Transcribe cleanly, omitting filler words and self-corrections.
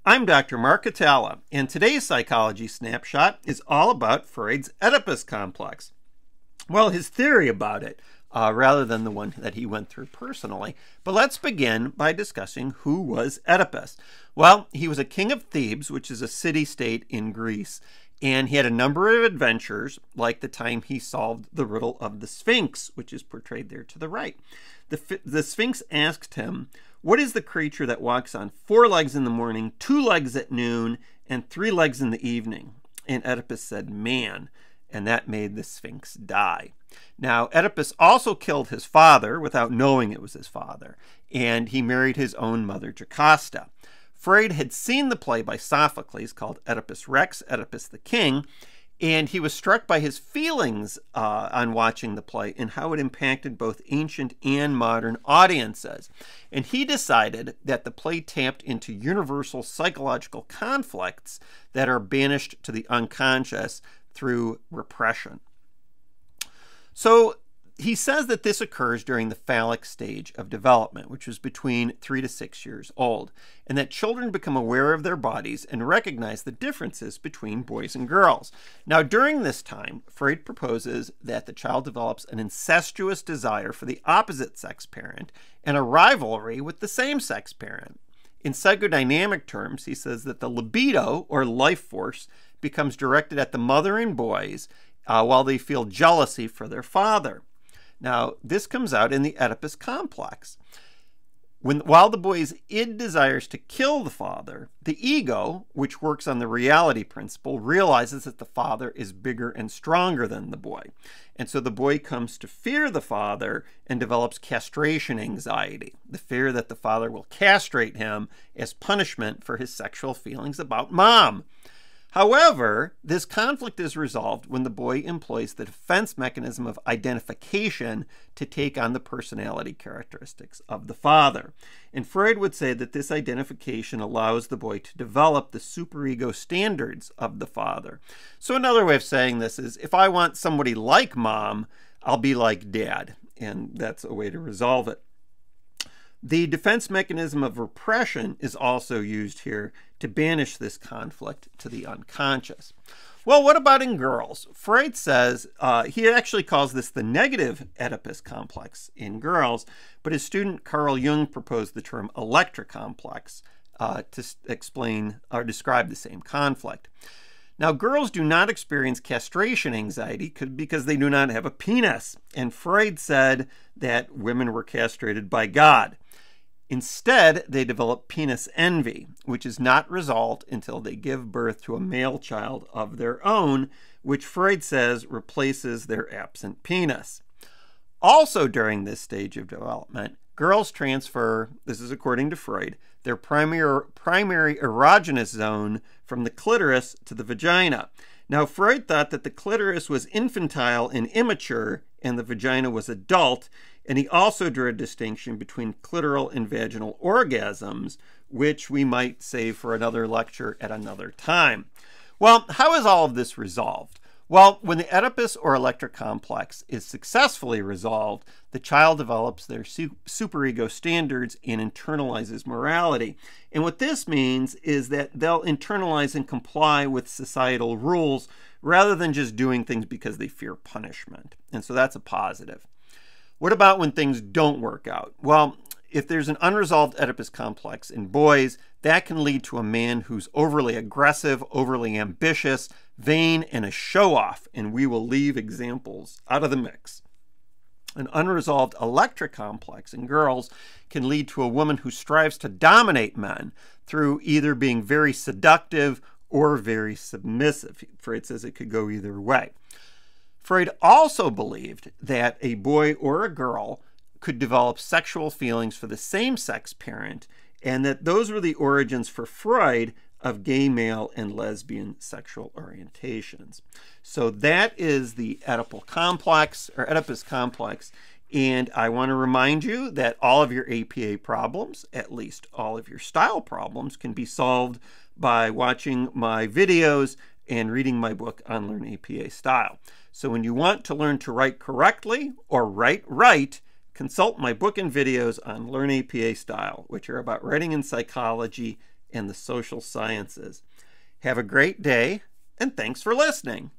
I'm Dr. Mark Hatala, and today's Psychology Snapshot is all about Freud's Oedipus Complex. Well, his theory about it, rather than the one that he went through personally. But let's begin by discussing who was Oedipus. Well, he was a king of Thebes, which is a city-state in Greece, and he had a number of adventures, like the time he solved the riddle of the Sphinx, which is portrayed there to the right. The Sphinx asked him, "What is the creature that walks on 4 legs in the morning, 2 legs at noon, and 3 legs in the evening?" And Oedipus said, "Man," and that made the Sphinx die. Now, Oedipus also killed his father without knowing it was his father, and he married his own mother, Jocasta. Freud had seen the play by Sophocles called Oedipus Rex, Oedipus the King, and he was struck by his feelings on watching the play and how it impacted both ancient and modern audiences. And he decided that the play tapped into universal psychological conflicts that are banished to the unconscious through repression. So he says that this occurs during the phallic stage of development, which was between 3 to 6 years old, and that children become aware of their bodies and recognize the differences between boys and girls. Now, during this time, Freud proposes that the child develops an incestuous desire for the opposite sex parent and a rivalry with the same sex parent. In psychodynamic terms, he says that the libido, or life force, becomes directed at the mother and boys while they feel jealousy for their father. Now, this comes out in the Oedipus Complex. While the boy's id desires to kill the father, the ego, which works on the reality principle, realizes that the father is bigger and stronger than the boy. And so the boy comes to fear the father and develops castration anxiety, the fear that the father will castrate him as punishment for his sexual feelings about mom. However, this conflict is resolved when the boy employs the defense mechanism of identification to take on the personality characteristics of the father. And Freud would say that this identification allows the boy to develop the superego standards of the father. So another way of saying this is, if I want somebody like mom, I'll be like dad. And that's a way to resolve it. The defense mechanism of repression is also used here to banish this conflict to the unconscious. Well, what about in girls? Freud says he actually calls this the negative Oedipus complex in girls, but his student Carl Jung proposed the term Electra Complex to explain or describe the same conflict. Now, girls do not experience castration anxiety because they do not have a penis, and Freud said that women were castrated by God. Instead, they develop penis envy, which is not resolved until they give birth to a male child of their own, which Freud says replaces their absent penis. Also during this stage of development, girls transfer, this is according to Freud, their primary erogenous zone from the clitoris to the vagina. Now, Freud thought that the clitoris was infantile and immature, and the vagina was adult, and he also drew a distinction between clitoral and vaginal orgasms, which we might save for another lecture at another time. Well, how is all of this resolved? Well, when the Oedipus or Electra complex is successfully resolved, the child develops their superego standards and internalizes morality. And what this means is that they'll internalize and comply with societal rules rather than just doing things because they fear punishment. And so that's a positive. What about when things don't work out? Well, if there's an unresolved Oedipus complex in boys, that can lead to a man who's overly aggressive, overly ambitious, vain, and a show-off, and we will leave examples out of the mix. An unresolved Electra complex in girls can lead to a woman who strives to dominate men through either being very seductive or very submissive. Freud says it could go either way. Freud also believed that a boy or a girl could develop sexual feelings for the same-sex parent, and that those were the origins for Freud of gay male and lesbian sexual orientations. So that is the Oedipal complex, or Oedipus complex, and I want to remind you that all of your APA problems, at least all of your style problems, can be solved by watching my videos and reading my book on Learn APA Style. So when you want to learn to write correctly or write right, consult my book and videos on Learn APA Style, which are about writing in psychology and the social sciences. Have a great day, and thanks for listening.